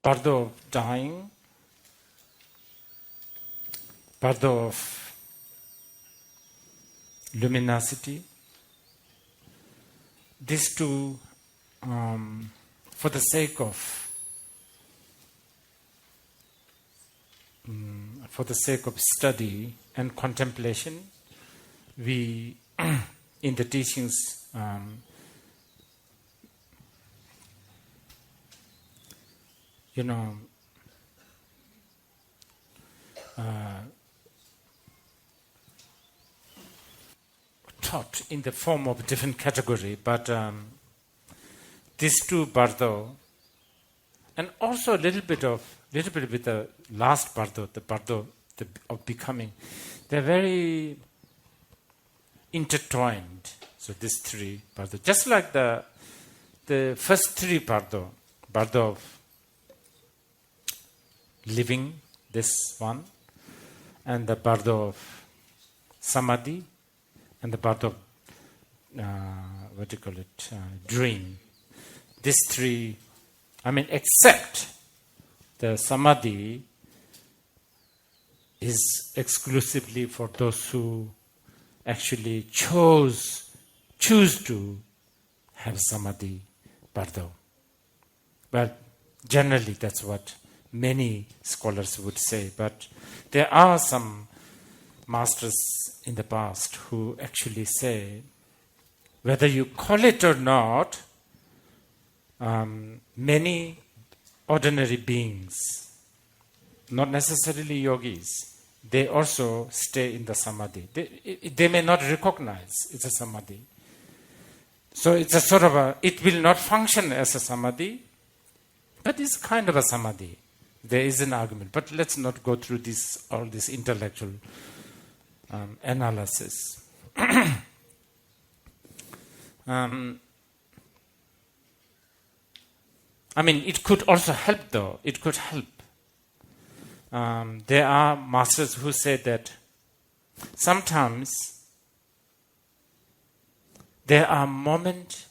Bardo of dying, Bardo of luminosity. These two, for the sake of study and contemplation, we in the teachings taught in the form of different category, but these two Bardo, and also a little bit with the last Bardo, the Bardo of becoming, they're very intertwined. So these three Bardo, just like the first three Bardo of living, this one, and the Bardo of samadhi, and the Bardo of dream. These three, except the samadhi is exclusively for those who actually choose to have samadhi Bardo. But generally that's what many scholars would say. But there are some masters in the past who actually say, whether you call it or not, many ordinary beings, not necessarily yogis, they also stay in the samadhi. They may not recognize it's a samadhi. So it's a sort of it will not function as a samadhi, but it's kind of a samadhi. There is an argument, but let's not go through all this intellectual analysis. It could also help though. It could help. There are masters who say that sometimes there are moments,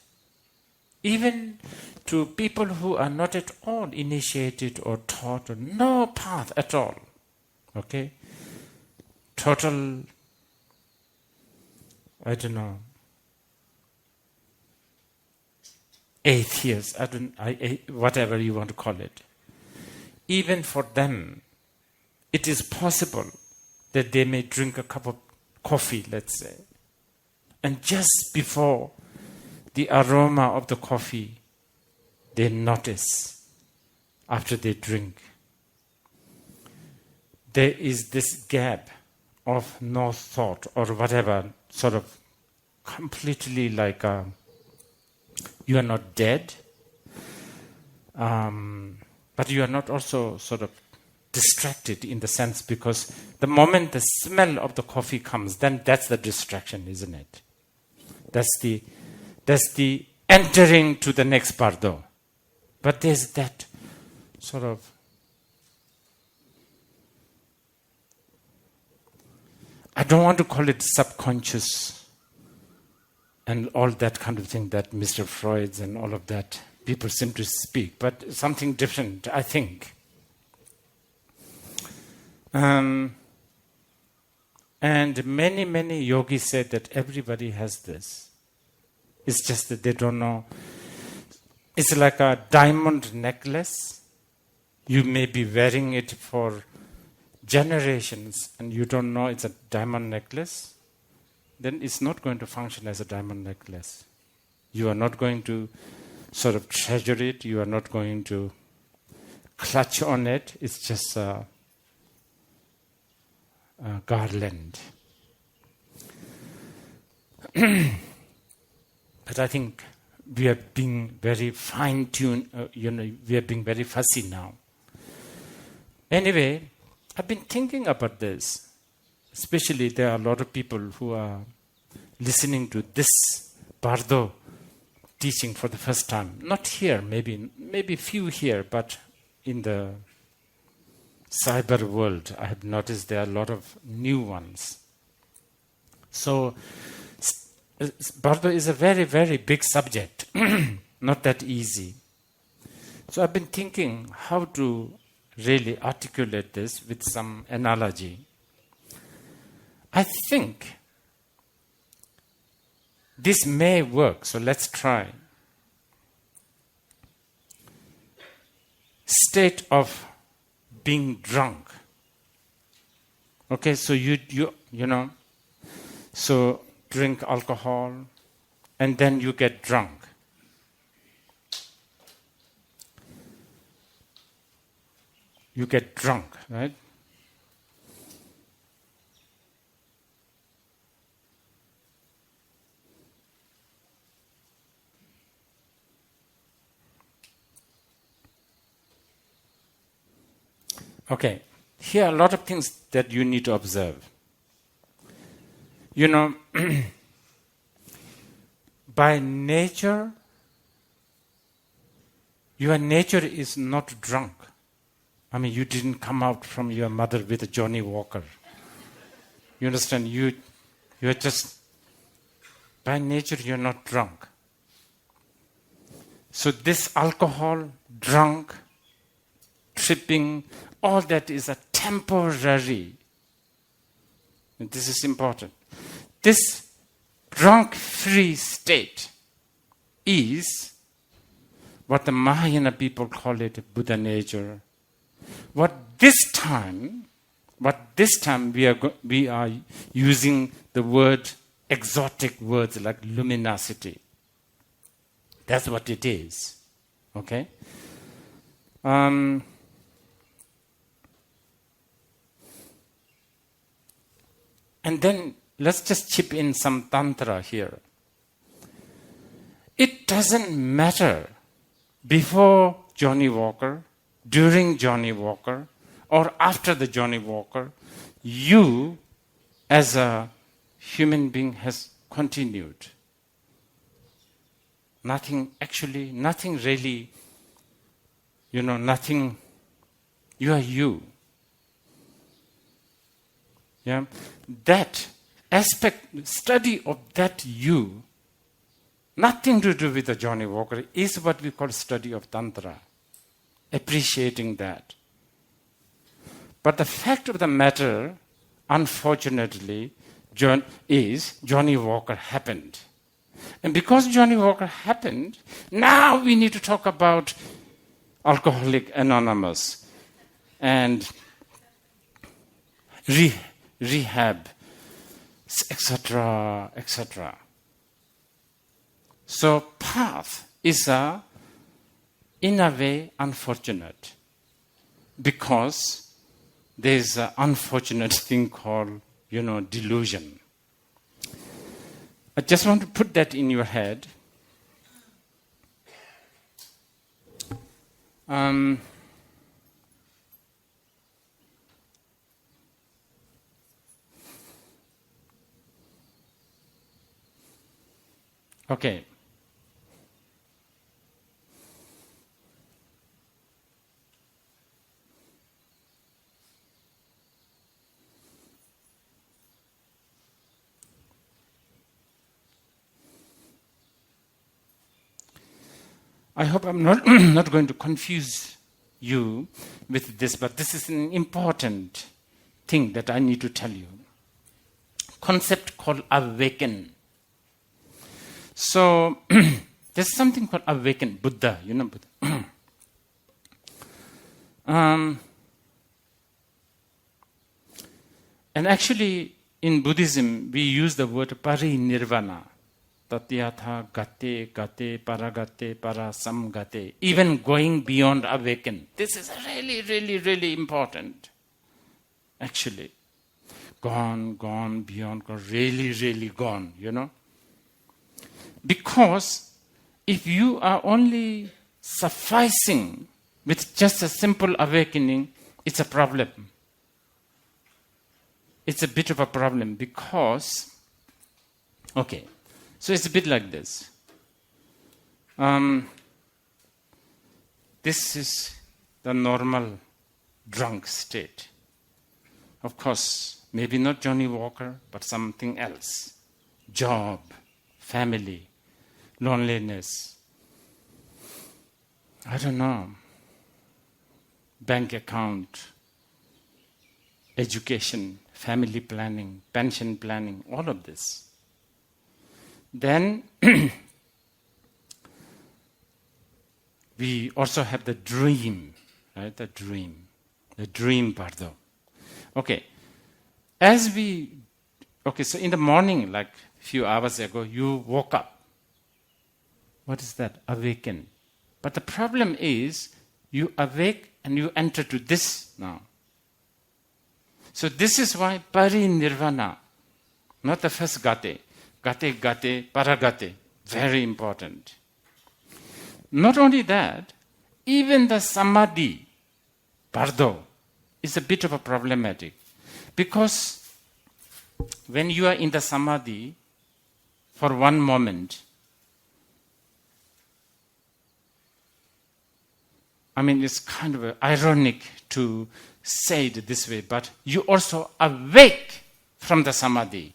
even to people who are not at all initiated or taught or no path at all. Okay? Total, atheists, whatever you want to call it. Even for them, it is possible that they may drink a cup of coffee, let's say, and just before the aroma of the coffee, they notice after they drink, there is this gap of no thought or whatever, sort of completely like you are not dead, but you are not also sort of distracted in the sense, because the moment the smell of the coffee comes, then that's the distraction, isn't it? That's the entering to the next Bardo. But there's that sort of I don't want to call it subconscious and all that kind of thing that Mr. Freud's and all of that people seem to speak, but something different, I think. And many, many yogis say that everybody has this. It's just that they don't know. It's like a diamond necklace. You may be wearing it for generations and you don't know it's a diamond necklace. Then it's not going to function as a diamond necklace. You are not going to sort of treasure it. You are not going to clutch on it. It's just a garland. But I think we are being very fine-tuned, we are being very fussy now. Anyway, I've been thinking about this. Especially there are a lot of people who are listening to this Bardo teaching for the first time. Not here, maybe few here, but in the cyber world, I have noticed there are a lot of new ones. So, Bardo is a very, very big subject. Not that easy. So I've been thinking how to really articulate this with some analogy. I think this may work, so let's try. State of being drunk. Okay, so you know, so drink alcohol and then you get drunk. You get drunk, right? Okay, here are a lot of things that you need to observe. You know, by nature, your nature is not drunk. I mean, you didn't come out from your mother with a Johnny Walker. You understand? You're just, by nature, you're not drunk. So this alcohol, drunk, tripping, all that is a temporary. And this is important. This drunk-free state is what the Mahayana people call it buddhanature. What this time we are using the word, exotic words like luminosity. That's what it is. Okay? And then let's just chip in some tantra here. It doesn't matter before Johnny Walker, during Johnny Walker, or after the Johnny Walker, you as a human being has continued. Nothing really, nothing, you are you. Yeah? That aspect, study of that you, nothing to do with the Johnny Walker, is what we call study of Tantra. Appreciating that. But the fact of the matter, unfortunately, is Johnny Walker happened. And because Johnny Walker happened, now we need to talk about Alcoholics Anonymous and rehab, etc., etc. So path is in a way unfortunate, because there's an unfortunate thing called, delusion. I just want to put that in your head. Okay. I hope I'm not going to confuse you with this, but this is an important thing that I need to tell you. Concept called awaken. So there's something called awaken, Buddha, Buddha. And actually, in Buddhism, we use the word parinirvana. Tatyatha gate, gate, paragate, parasamgate. Even going beyond awaken. This is really, really, really important. Actually. Gone, beyond, gone, really, really gone, Because if you are only sufficing with just a simple awakening, it's a problem. It's a bit of a problem because, okay, so it's a bit like this. This is the normal drunk state. Of course, maybe not Johnny Walker, but something else. Job, family, loneliness, I don't know, bank account, education, family planning, pension planning, all of this. Then we also have the dream, right? The dream Bardo. Okay, so in the morning, like a few hours ago, you woke up. What is that? Awaken. But the problem is, you awake and you enter to this now. So this is why parinirvana, not the first gate, paragate, very important. Not only that, even the samadhi, bardo, is a bit of a problematic. Because when you are in the samadhi, for one moment, I mean, it's kind of ironic to say it this way, but you also awake from the samadhi.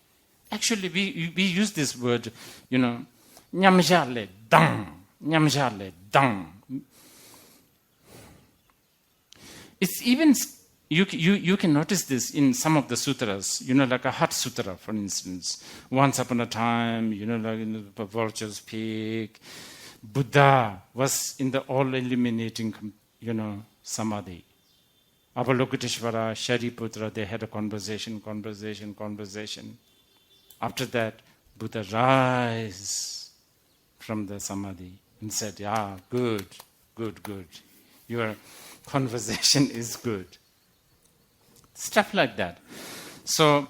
Actually, we use this word, nyamjale dang. It's even, you can notice this in some of the sutras, like a Hat Sutra, for instance. Once upon a time, like in the Vulture's Peak, Buddha was in the all-eliminating, samadhi. Avalokiteshvara, Shariputra, they had a conversation. After that, Buddha rise from the samadhi and said, yeah, good. Your conversation is good. Stuff like that. So,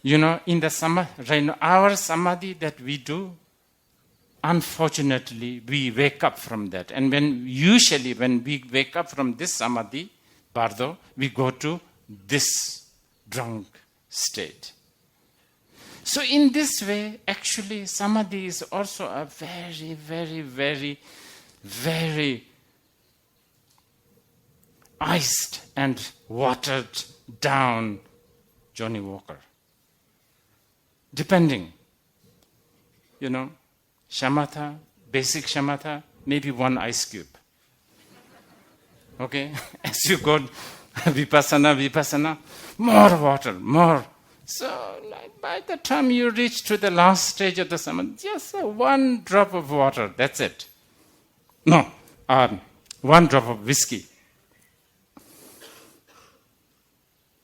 in the samadhi, our samadhi that we do, unfortunately, we wake up from that. And when we wake up from this samadhi, bardo, we go to this drunk state. So in this way, actually, samadhi is also a very, very, very, very iced and watered down Johnny Walker. Depending, shamatha, basic shamatha, maybe one ice cube. Okay? As you go vipassana, more water, more. So, by the time you reach to the last stage of the samadhi, just one drop of water, that's it. No, one drop of whiskey.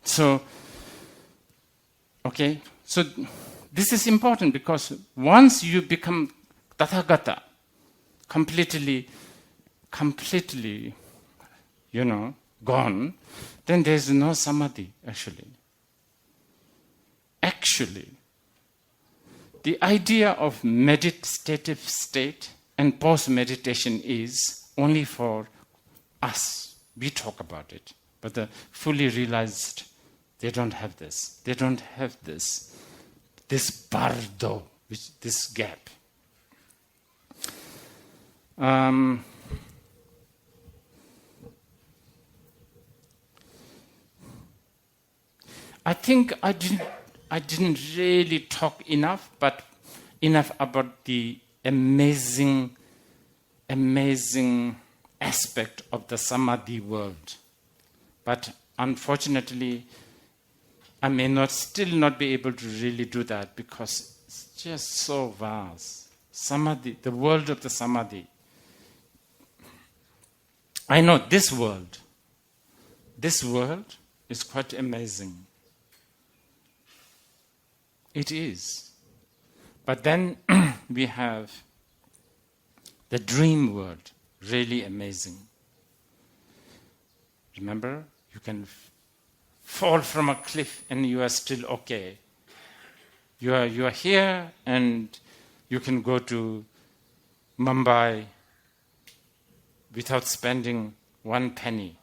So, okay, so this is important because once you become tathagata, completely, gone, then there is no samadhi, actually. Actually, the idea of meditative state and post-meditation is only for us. We talk about it. But the fully realized, they don't have this. They don't have this bardo, this gap. I think I didn't really talk enough about the amazing aspect of the samadhi world. But unfortunately, I may still not be able to really do that because it's just so vast. Samadhi, the world of the samadhi. I know this world is quite amazing. It is. But then we have the dream world, really amazing. Remember, you can fall from a cliff and you are still okay. You are here and you can go to Mumbai without spending one penny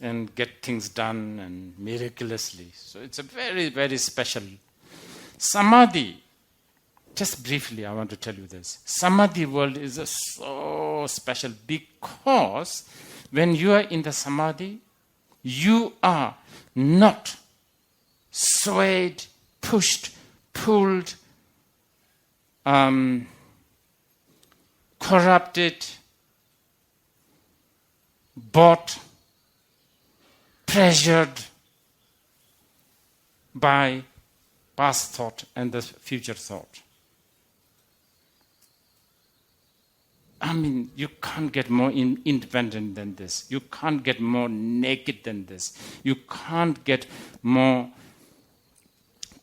and get things done and miraculously. So it's a very, very special. Samadhi, just briefly I want to tell you this. Samadhi world is so special because when you are in the samadhi, you are not swayed, pushed, pulled, corrupted, bought, pressured by past thought and the future thought. I mean, you can't get more independent than this. You can't get more naked than this. You can't get more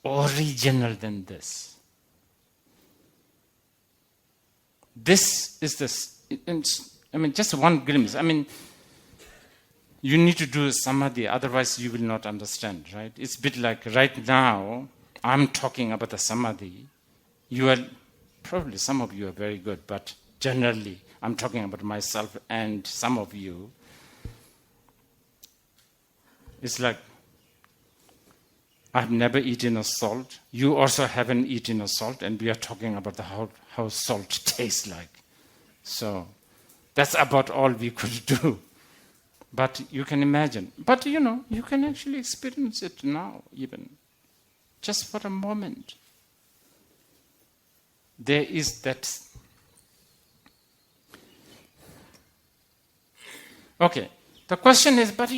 original than this. This is this. I mean, just one glimpse. I mean, you need to do samadhi, otherwise you will not understand, right? It's a bit like right now, I'm talking about the samadhi. You are, probably some of you are very good, but generally, I'm talking about myself and some of you. It's like, I've never eaten a salt. You also haven't eaten a salt, and we are talking about how salt tastes like. So, that's about all we could do. But you can imagine. But you can actually experience it now, even. Just for a moment. There is that. Okay. The question is, but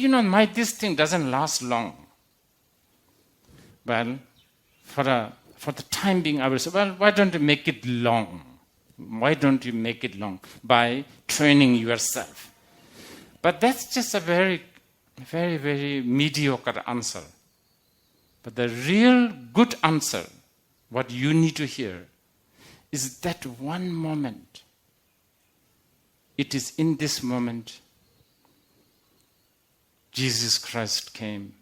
this thing doesn't last long. Well, for the time being, I will say, well, why don't you make it long? Why don't you make it long? By training yourself. But that's just a very, very, very mediocre answer. But the real good answer, what you need to hear, is that one moment. It is in this moment Jesus Christ came.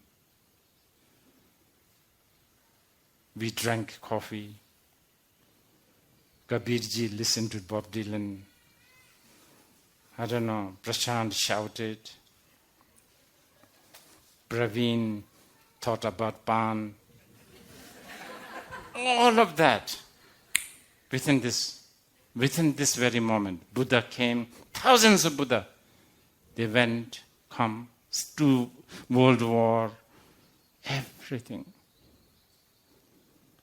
We drank coffee. Kabirji listened to Bob Dylan. I don't know, Prashant shouted. Praveen thought about Pan. All of that. Within this very moment, Buddha came. Thousands of Buddha. They went, come, to World War, everything.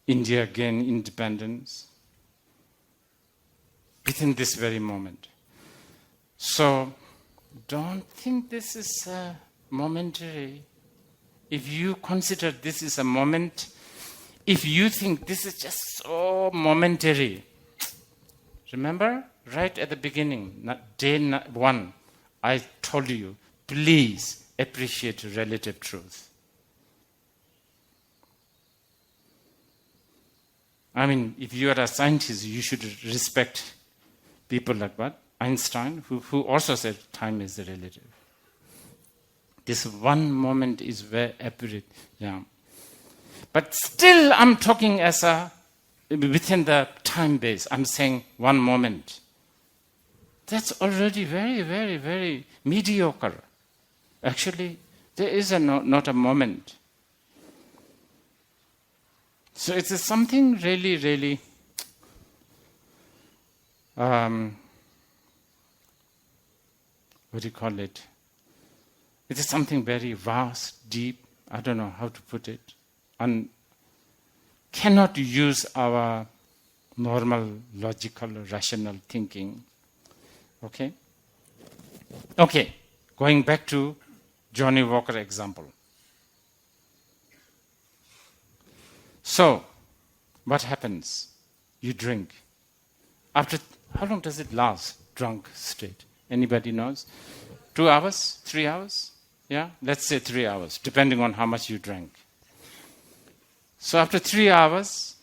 India gained independence. Within this very moment. So, don't think this is momentary. If you consider this is a moment, if you think this is just so momentary, remember, right at the beginning, day 1, I told you, please appreciate relative truth. I mean, if you are a scientist, you should respect people like what? Einstein, who also said time is relative. This one moment is very accurate. Yeah. But still, I'm talking as within the time base. I'm saying one moment. That's already very, very, very mediocre. Actually, there is not a moment. So it's something really, really what do you call it? It is something very vast, deep, I don't know how to put it, and cannot use our normal, logical, rational thinking. Okay? Okay, going back to Johnny Walker example. So, what happens? You drink. After, how long does it last, drunk state? Anybody knows? 2 hours? 3 hours? Yeah? Let's say 3 hours, depending on how much you drank. So after 3 hours,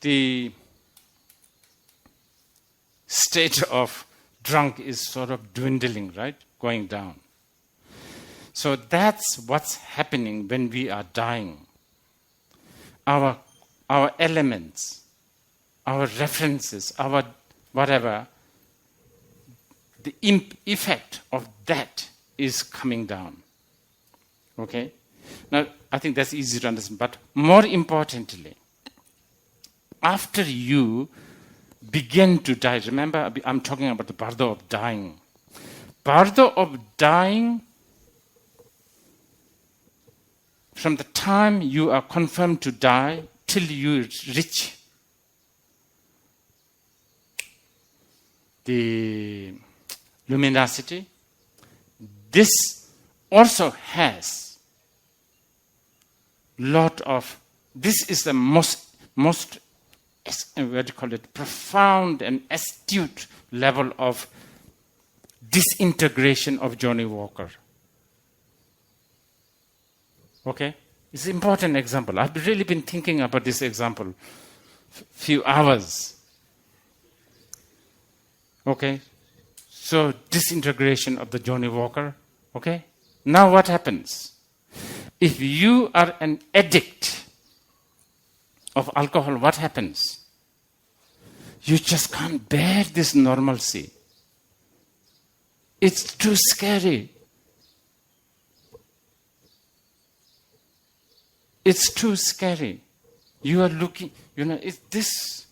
the state of drunk is sort of dwindling, right? Going down. So that's what's happening when we are dying. Our elements, our references, our whatever, the effect of that is coming down. Okay? Now, I think that's easy to understand. But more importantly, after you begin to die, remember, I'm talking about the Bardo of dying. Bardo of dying, from the time you are confirmed to die till you reach the luminosity, this also has lot of, this is the most what do you call it, profound and astute level of disintegration of Johnny Walker. Okay? It's an important example. I've really been thinking about this example few hours. Okay? So, disintegration of the Johnny Walker. Okay? Now what happens? If you are an addict of alcohol, what happens? You just can't bear this normalcy. It's too scary. It's too scary. You are looking, it's this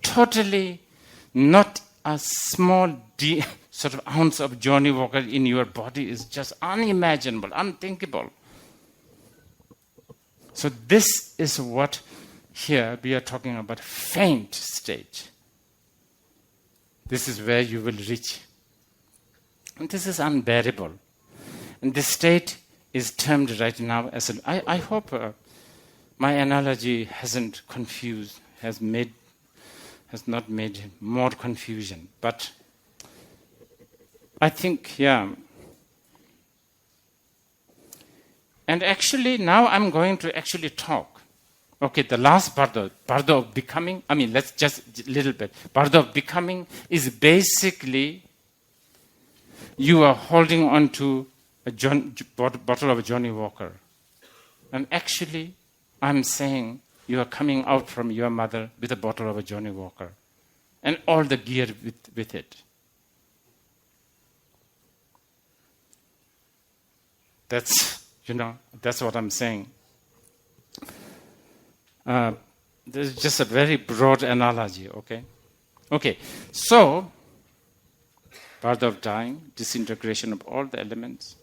totally not a small sort of ounce of Johnny Walker in your body is just unimaginable, unthinkable. So this is what here we are talking about faint state. This is where you will reach. And this is unbearable. And this state is termed right now as I hope my analogy hasn't confused, has not made more confusion. But I think, yeah. And actually, now I'm going to actually talk. Okay, the last Bardo of becoming, let's just a little bit. Bardo of becoming is basically you are holding on to a bottle of Johnny Walker. And actually, I'm saying you are coming out from your mother with a bottle of a Johnny Walker and all the gear with it. That's what I'm saying. This is just a very broad analogy, okay? Okay, so, Bardo of dying, disintegration of all the elements.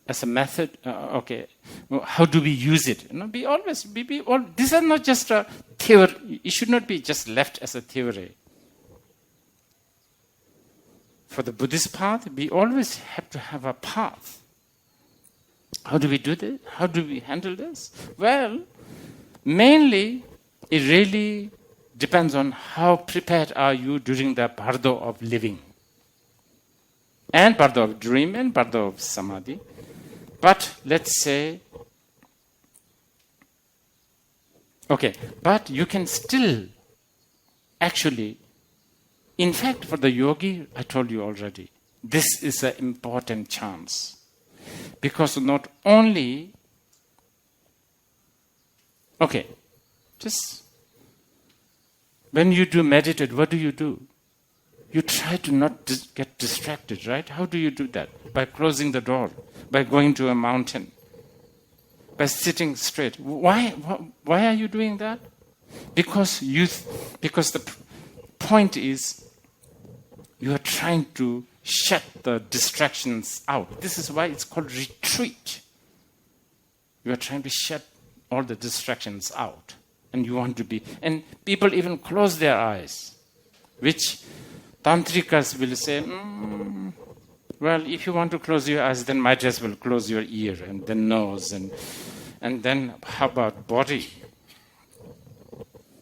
As a method, okay, how do we use it? These are not just a theory. It should not be just left as a theory. For the Buddhist path, we always have to have a path. How do we do this? How do we handle this? Well, mainly, it really depends on how prepared are you during the Bardo of living. And Bardo of dream and Bardo of samadhi. But let's say, okay, but you can still actually, in fact, for the yogi, I told you already, this is an important chance. Because not only, okay, just when you do meditate, what do? You try to not get distracted, right? How do you do that? By closing the door, by going to a mountain, by sitting straight. Why are you doing that? Because the point is you are trying to shut the distractions out. This is why it's called retreat. You are trying to shut all the distractions out. And you want to be... And people even close their eyes, which Tantrikas will say, well, if you want to close your eyes, then might as well close your ear and then nose. And then how about body?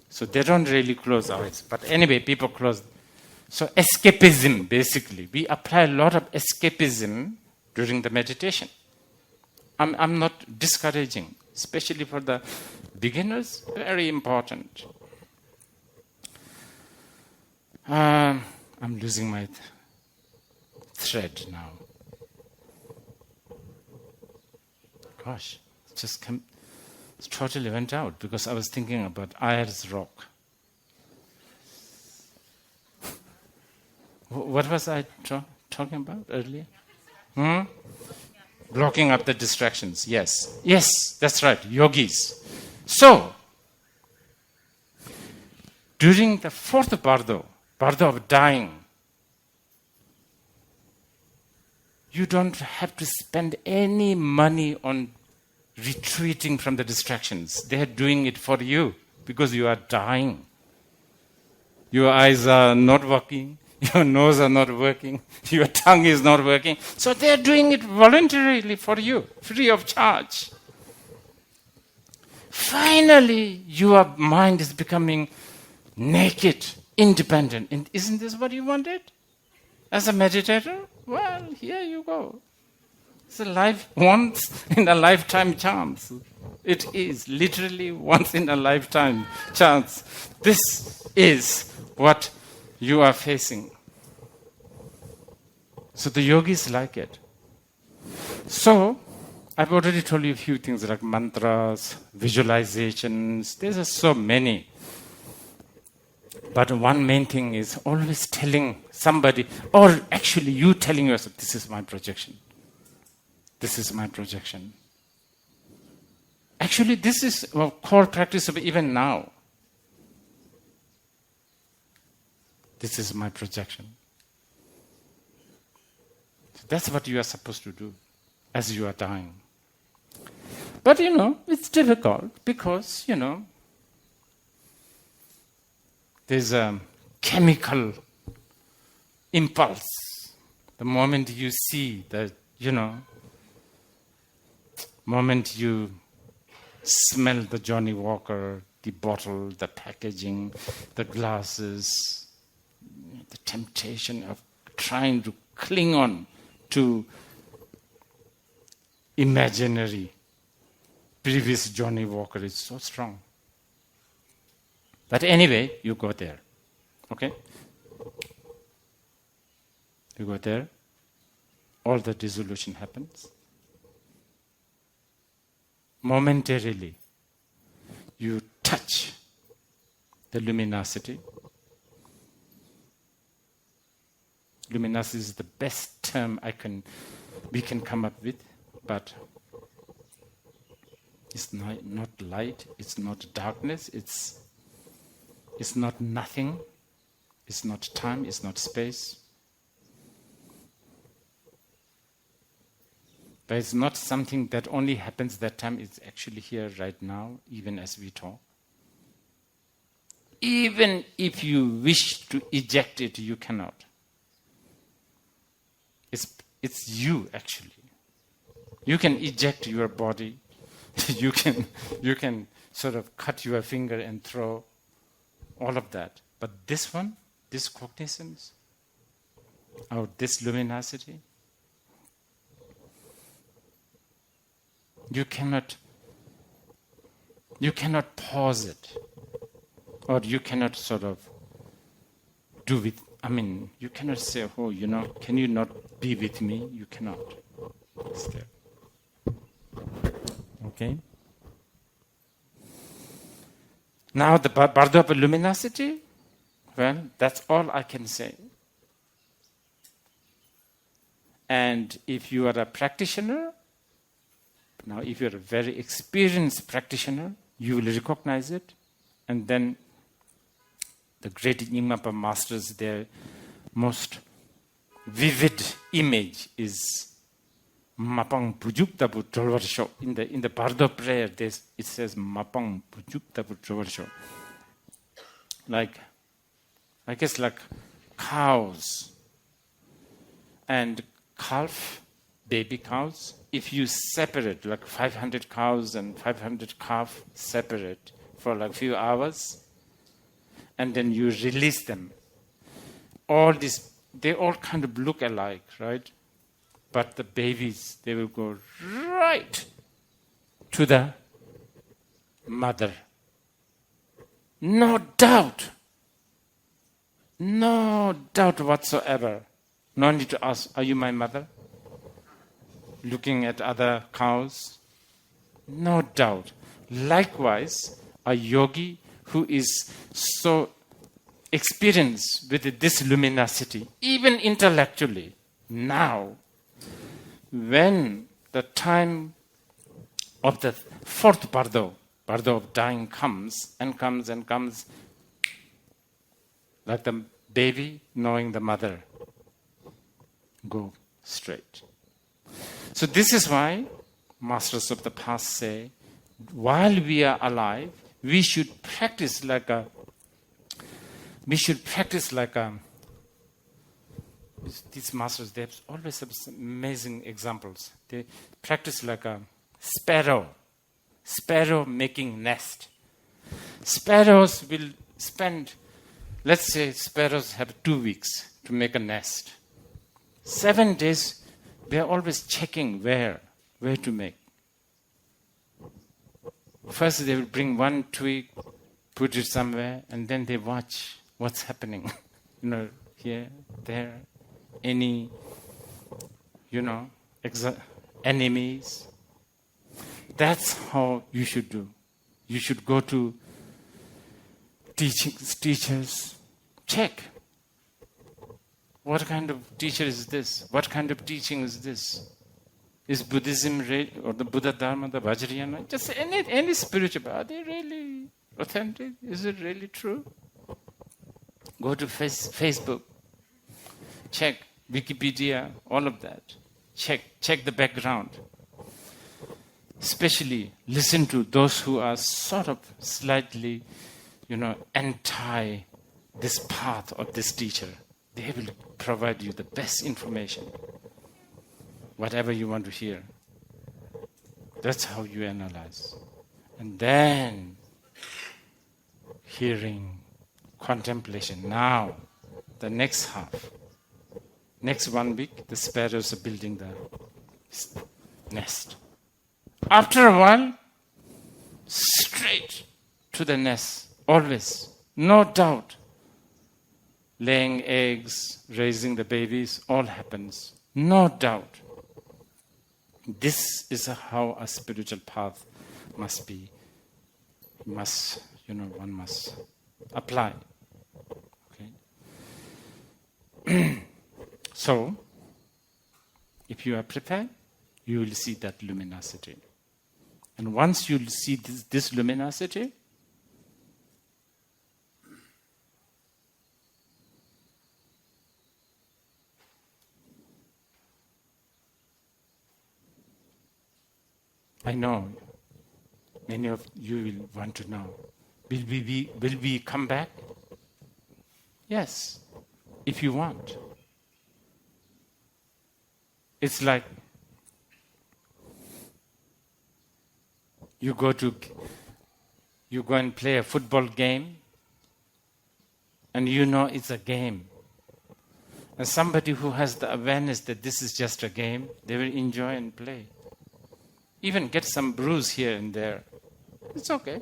So they don't really close eyes. But anyway, people close. So escapism, basically. We apply a lot of escapism during the meditation. I'm not discouraging, especially for the beginners, very important. I'm losing my thread now. Gosh, it totally went out because I was thinking about Ayers Rock. What was I talking about earlier? Blocking up the distractions, yes. Yes, that's right, yogis. So, during the fourth Bardo of dying, you don't have to spend any money on retreating from the distractions. They are doing it for you. because you are dying. Your eyes are not working, your nose are not working, your tongue is not working. So they are doing it voluntarily for you, free of charge. Finally, your mind is becoming naked, independent. And isn't this what you wanted? As a meditator? Well, here you go. It's a life once in a lifetime chance. It is literally once in a lifetime chance. This is what you are facing. So the yogis like it. So, I've already told you a few things like mantras, visualizations. There's so many. But one main thing is always telling somebody, or actually you telling yourself, this is my projection. This is my projection. Actually, this is a core practice of even now. This is my projection. That's what you are supposed to do as you are dying. But it's difficult because, there's a chemical impulse. The moment you see that, moment you smell the Johnny Walker, the bottle, the packaging, the glasses, the temptation of trying to cling on to imaginary previous Johnny Walker is so strong. But anyway, you go there. Okay? You go there. All the dissolution happens. Momentarily, you touch the luminosity. Luminosity is the best term we can come up with, but it's not light, it's not darkness, it's not nothing, it's not time, it's not space. But it's not something that only happens that time, it's actually here right now, even as we talk. Even if you wish to eject it, you cannot. It's you, actually. You can eject your body. you can sort of cut your finger and throw all of that. But this one, this cognizance, or this luminosity, you cannot pause it, or you cannot sort of do it. You cannot say, can you not be with me? You cannot. It's there. Okay? Now the Bardo of luminosity, well, that's all I can say. And if you are a practitioner, now if you're a very experienced practitioner, you will recognize it. And then the great Nyingmapa masters, their most vivid image is Mapang Pujuk Tabu Trolvarsho. In the Bardo prayer, it says Mapang Pujuk Tabu Trolvarsho. I guess like cows and baby cows. If you separate, like 500 cows and 500 calf separate for like few hours, and then you release them, they all kind of look alike, right? But the babies, they will go right to the mother. No doubt whatsoever. No need to ask, are you my mother? Looking at other cows. No doubt. Likewise, a yogi who is so experienced with this luminosity, even intellectually, now, when the time of the fourth Bardo of dying comes, like the baby knowing the mother, go straight. So this is why masters of the past say, while we are alive, we should practice like a, these masters, they always have some amazing examples. They practice like a sparrow making nest. Sparrows will spend, let's say sparrows have 2 weeks to make a nest. 7 days, they are always checking where to make. First they will bring one twig, put it somewhere, and then they watch what's happening. Here, there, any, enemies. That's how you should do. You should go to teachers, check. What kind of teacher is this? What kind of teaching is this? Is Buddhism or the Buddha Dharma, the Vajrayana, just any spiritual, are they really authentic? Is it really true? Go to Facebook, check Wikipedia, all of that. Check the background. Especially listen to those who are sort of slightly, anti this path of this teacher. They will provide you the best information. Whatever you want to hear. That's how you analyze. And then hearing, contemplation. Now, the next half. Next 1 week, the sparrows are building the nest. After a while, straight to the nest. Always. No doubt. Laying eggs, raising the babies, all happens. No doubt. This is how a spiritual path must be. One must apply. Okay. So, if you are prepared, you will see that luminosity. And once you see this luminosity, I know many of you will want to know, will we come back? Yes, if you want. It's like you go and play a football game, and it's a game. And somebody who has the awareness that this is just a game, they will enjoy and play. Even get some bruise here and there. It's okay.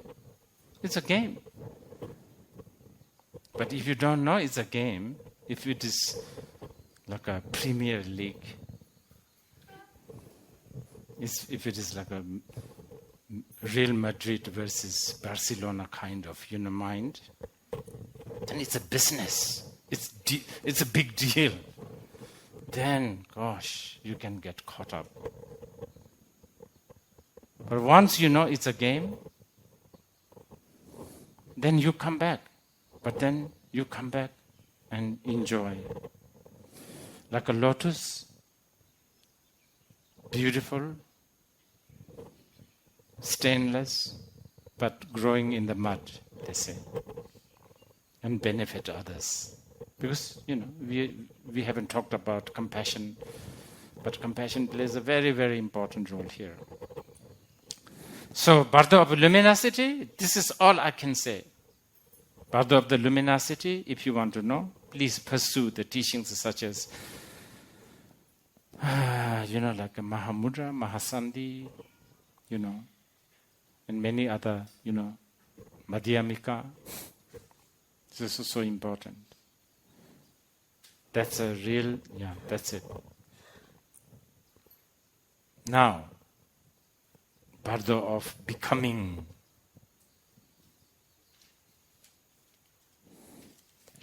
It's a game. But if you don't know it's a game, if it is like a Premier League, if it is like a Real Madrid versus Barcelona kind of mind, then it's a business. It's a big deal. Then, gosh, you can get caught up. But once you know it's a game, then you come back. But then you come back and enjoy. Like a lotus, beautiful, stainless, but growing in the mud, they say, and benefit others. Because, we haven't talked about compassion, but compassion plays a very, very important role here. So, Bardo of luminosity, this is all I can say. Bardo of the luminosity, if you want to know, please pursue the teachings such as, like Mahamudra, Mahasandhi, and many other, Madhyamika. This is so important. That's that's it. Now, Bardo of becoming.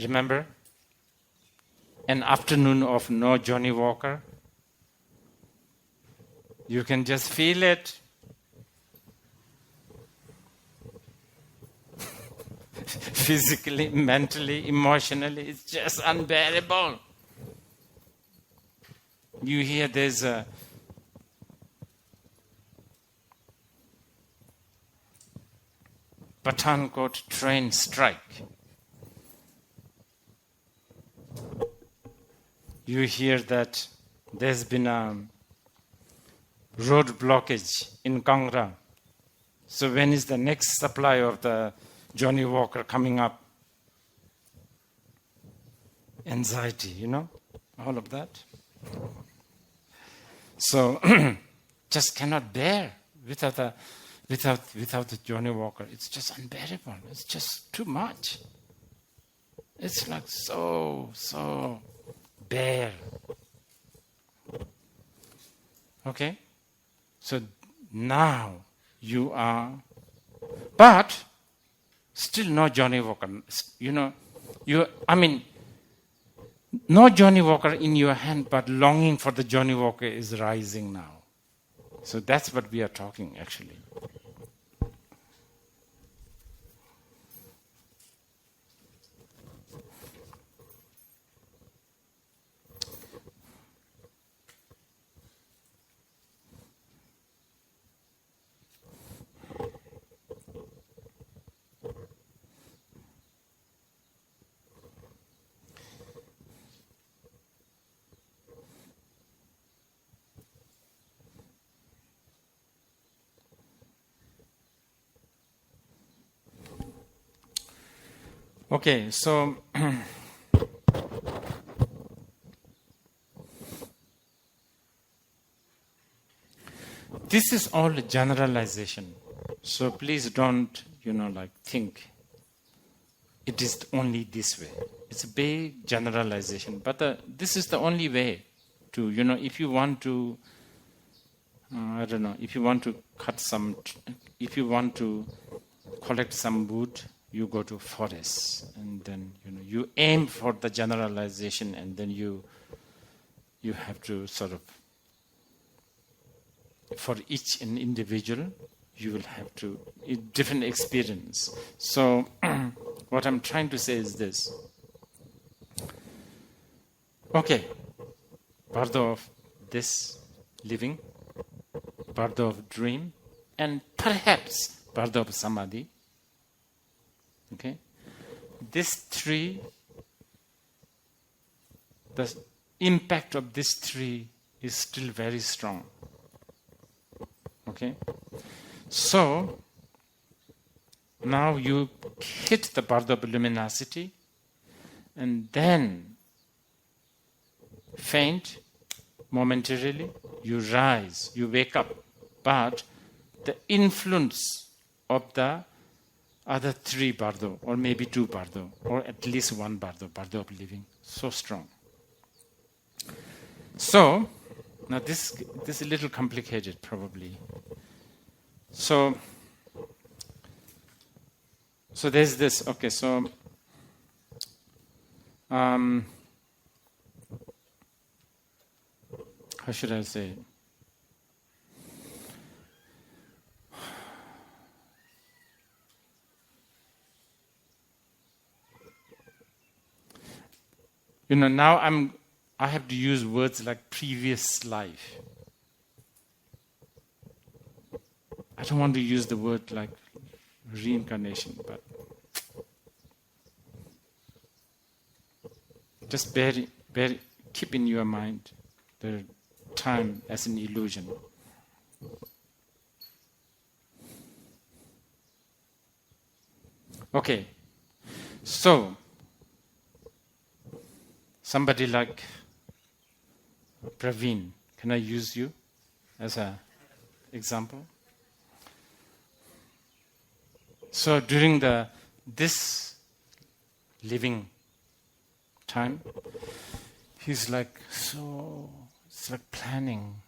Remember? An afternoon of no Johnny Walker. You can just feel it. Physically, mentally, emotionally, it's just unbearable. You hear there's a Pathankot train strike. You hear that there's been a road blockage in Kangra. So when is the next supply of the Johnny Walker coming up? Anxiety, all of that. So just cannot bear without the Johnny Walker. It's just unbearable. It's just too much. It's like so bare. Okay? So now you are, but still no Johnny Walker. No Johnny Walker in your hand, but longing for the Johnny Walker is rising now. So that's what we are talking actually. Okay, so this is all a generalization. So please don't, think it is only this way. It's a big generalization, but this is the only way to, if you want to, if you want to if you want to collect some wood, you go to forest, and then you aim for the generalization, and then you have to sort of, for each individual, you will have to different experience. So what I'm trying to say is this. Okay, Bardo of this living, Bardo of dream, and perhaps Bardo of samadhi. Okay, this three, the impact of this three is still very strong. Okay, so now you hit the Bardo of luminosity, and then faint momentarily, you rise, you wake up, but the influence of the other three Bardo, or maybe two Bardo, or at least one Bardo of living, so strong. So, now this is a little complicated probably. So there's this, okay, so how should I say? Now I have to use words like previous life. I don't want to use the word like reincarnation, but just keep in your mind the time as an illusion. Okay, so somebody like Praveen, can I use you as an example? So during this living time, he's like, it's like planning.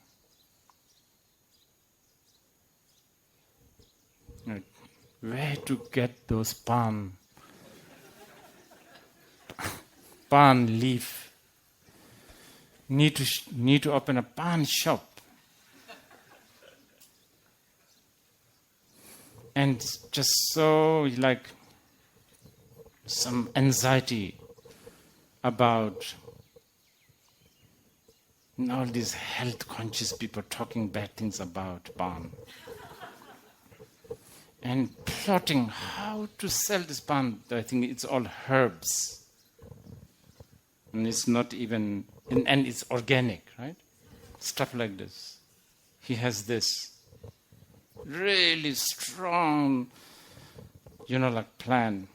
Where to get those palm leaf. Need to open a pawn shop. And just so like some anxiety about all these health conscious people talking bad things about palm. and plotting how to sell this pan. I think it's all herbs. And it's not even, and it's organic, right? Stuff like this. He has this really strong, plan.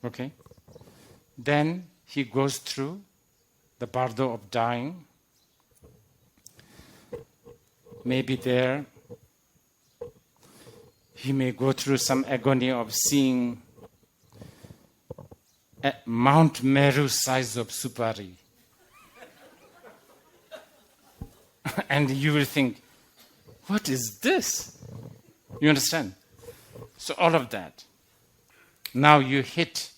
Okay? Then he goes through the Bardo of dying. Maybe there he may go through some agony of seeing a Mount Meru size of Supari. And you will think, what is this? You understand? So all of that. Now you hit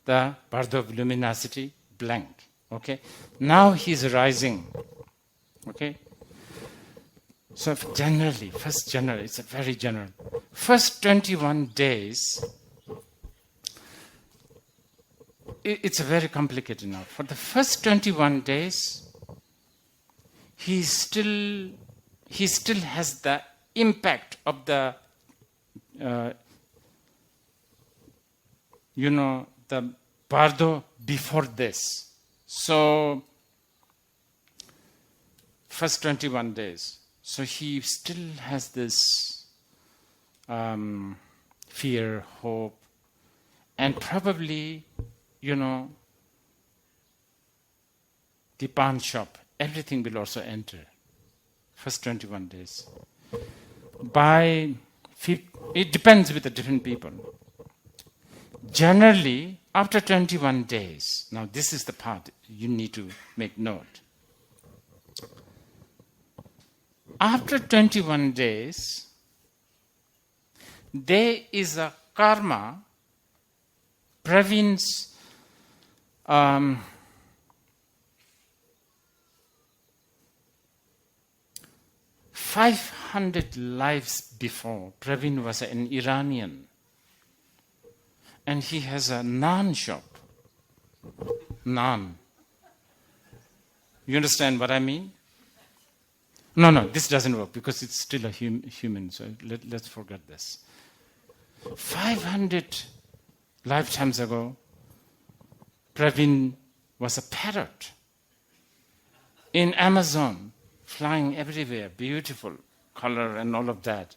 the Bardo of luminosity, blank. Okay? Now he's rising. Okay? So generally, it's a very general. First 21 days, it's a very complicated now. For the first 21 days, he still has the impact of the, the Bardo before this. So, first 21 days. So he still has this fear, hope, and probably, the pawn shop, everything will also enter. First 21 days. It depends with the different people. Generally, after 21 days, now this is the part you need to make note. After 21 days, there is a karma, Pravin's 500 lives before. Pravin was an Iranian. And he has a naan shop. Naan. You understand what I mean? No, this doesn't work because it's still a human, so let's forget this. 500 lifetimes ago, Pravin was a parrot in Amazon, flying everywhere, beautiful color and all of that.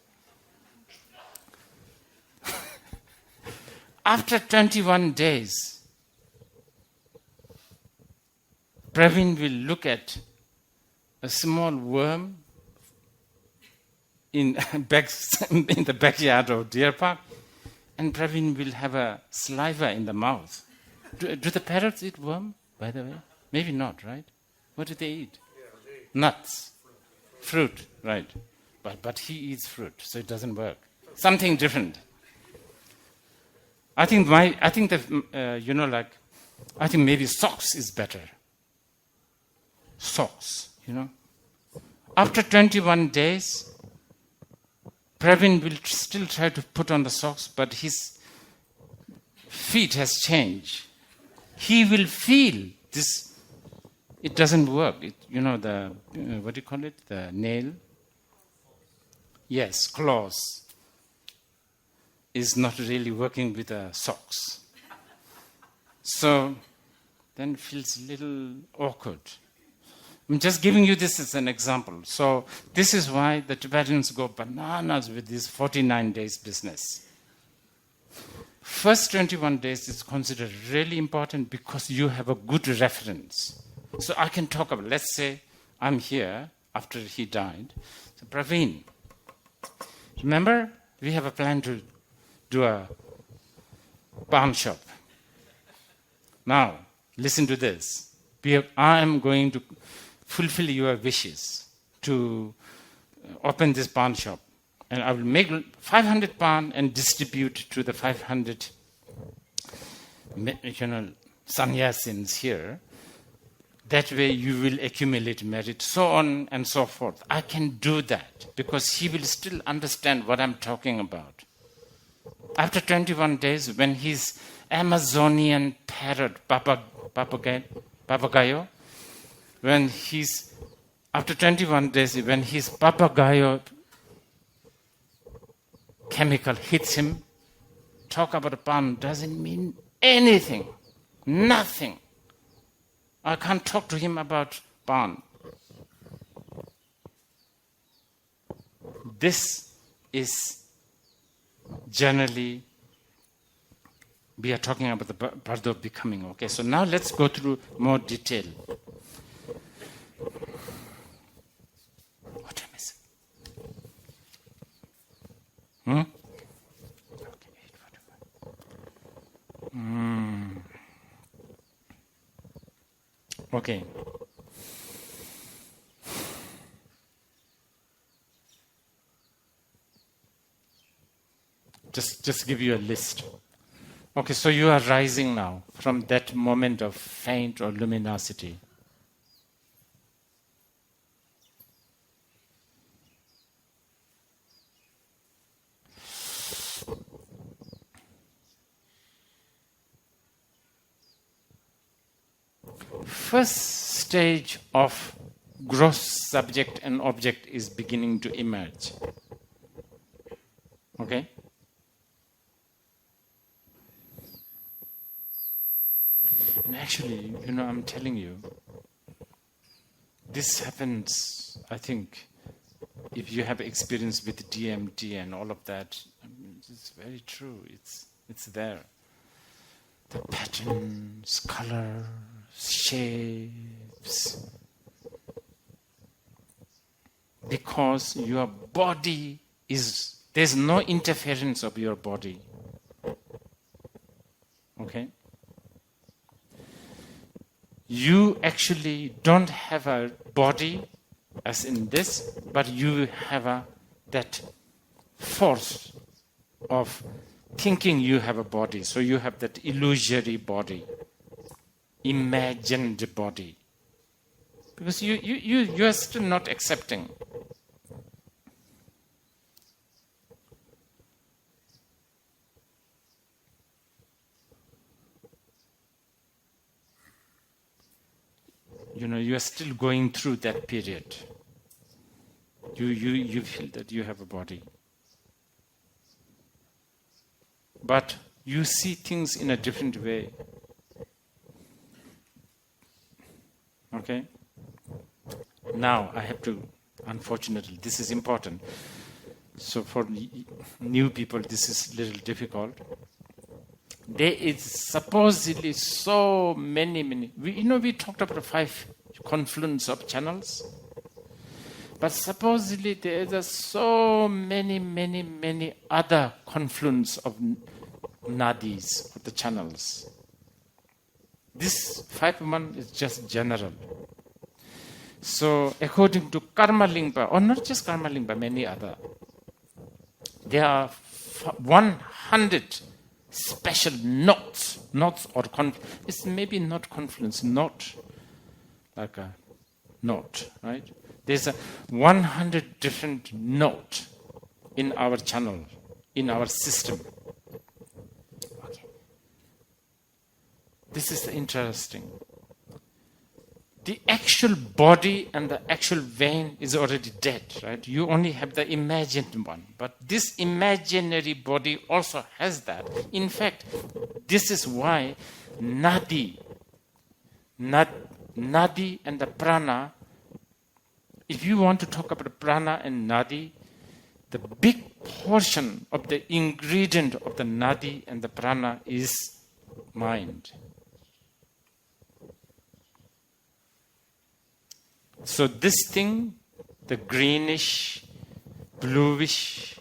After 21 days, Pravin will look at a small worm in the backyard of deer park, and Pravin will have a saliva in the mouth. Do the parrots eat worm, by the way? Maybe not, right? What do they eat? Nuts. Fruit, right. But he eats fruit, so it doesn't work. Something different. I think maybe socks is better. Socks, After 21 days, Pravin will still try to put on the socks, but his feet has changed. He will feel this. It doesn't work. What do you call it? The nail? Yes, claws. Is not really working with the socks. So then feels a little awkward. I'm just giving you this as an example. So this is why the Tibetans go bananas with this 49 days business. First 21 days is considered really important because you have a good reference. So I can talk about, let's say I'm here after he died. So Pravin, remember we have a plan to do a pawn shop. Now, listen to this. I am going to fulfill your wishes to open this pawn shop. And I will make 500 pawn and distribute to the 500 sannyasins here. That way you will accumulate merit, so on and so forth. I can do that because he will still understand what I'm talking about. After 21 days, when his Amazonian parrot, papagayo, after 21 days, when his papagayo chemical hits him, talk about a pan doesn't mean anything, nothing. I can't talk to him about pan. This is generally, we are talking about the Bardo of becoming. Okay, so now let's go through more detail. What time is it? Okay. Just give you a list. Okay, so you are rising now from that moment of faint or luminosity. First stage of gross subject and object is beginning to emerge. Okay? And actually, I'm telling you, this happens, I think, if you have experience with DMT and all of that, it's very true. It's there. The patterns, colors, shapes. Because your body there's no interference of your body. Okay? You actually don't have a body as in this, but you have that force of thinking you have a body. So you have that illusory body, imagined body. Because you are still not accepting. You are still going through that period. You feel that you have a body. But you see things in a different way. Okay? Now I have to, unfortunately, this is important. So for new people, this is a little difficult. There is supposedly so many. We talked about the 5 confluence of channels. But supposedly there are so many other confluence of nadis, of the channels. This 5-1 is just general. So according to Karma Lingpa, or not just Karma Lingpa, many other, there are 100 special knots or it's maybe not confluence, knot, like a knot, right? There's 100 different knot in our channel, in our system. Okay. This is interesting. The actual body and the actual vein is already dead, right? You only have the imagined one. But this imaginary body also has that. In fact, this is why nadi and the prana, if you want to talk about prana and nadi, the big portion of the ingredient of the nadi and the prana is mind. So this thing, the greenish, bluish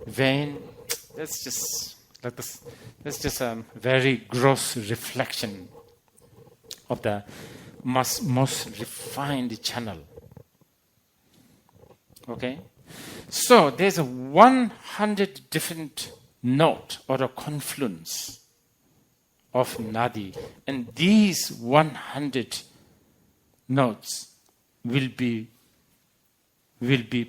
vein, that's just a very gross reflection of the most refined channel. Okay? So there's a 100 different knot or a confluence of nadi, and these 100 notes will be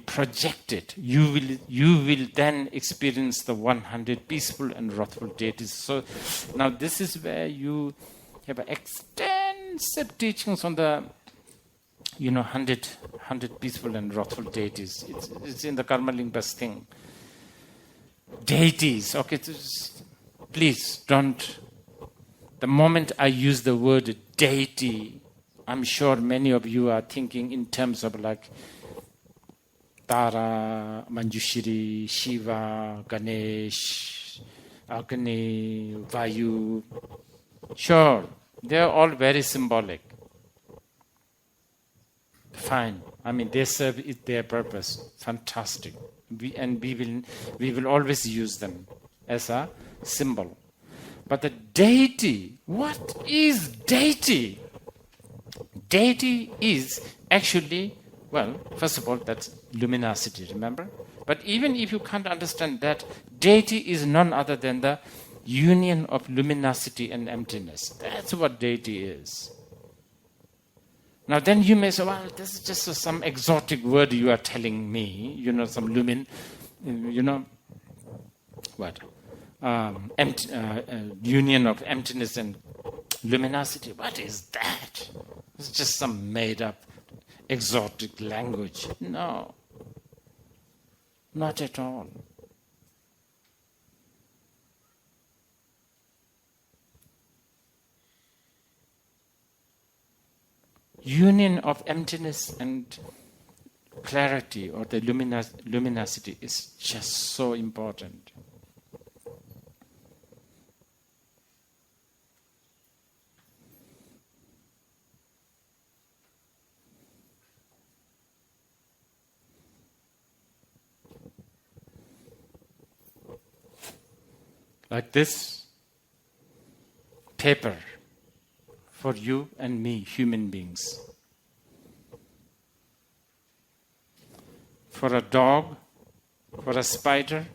projected. You will then experience the 100 peaceful and wrathful deities. So now this is where you have extensive teachings on the 100 peaceful and wrathful deities. It's in the Karma Lingpa's thing. Deities. Okay, please don't. The moment I use the word deity, I'm sure many of you are thinking in terms of like Tara, Manjushri, Shiva, Ganesh, Agni, Vayu. Sure, they're all very symbolic. Fine. I mean, they serve their purpose. Fantastic. We will always use them as a symbol. But the deity, what is deity? Deity is actually, well, first of all, that's luminosity, remember? But even if you can't understand that, deity is none other than the union of luminosity and emptiness. That's what deity is. Now then you may say, well, this is just some exotic word you are telling me, some what? Union of emptiness and luminosity. What is that? It's just some made-up exotic language. No, not at all. Union of emptiness and clarity, or the luminosity, is just so important. Like this paper for you and me, human beings. For a dog, for a spider,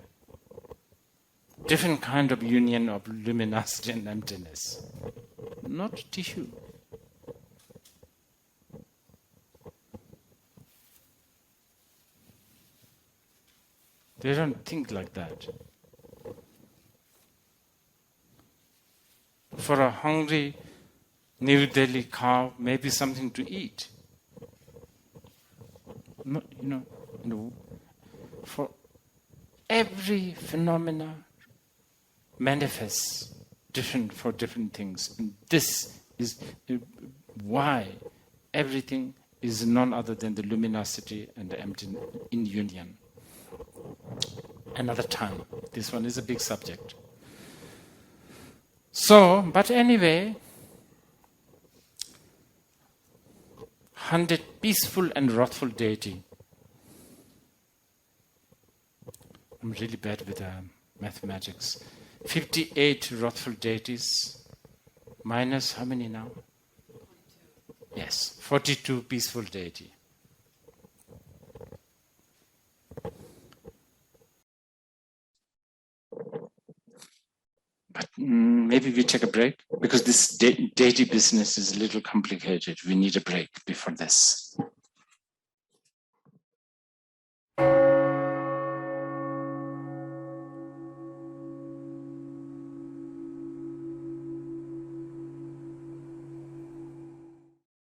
different kind of union of luminosity and emptiness. Not tissue. They don't think like that. For a hungry New Delhi cow, maybe something to eat. For every phenomena manifests different for different things. And this is why everything is none other than the luminosity and the emptiness in union. Another time. This one is a big subject. So, but anyway, 100 peaceful and wrathful deity. I'm really bad with mathematics. 58 wrathful deities minus how many now? 42. Yes, 42 peaceful deity. But maybe we take a break, because this deity business is a little complicated. We need a break before this.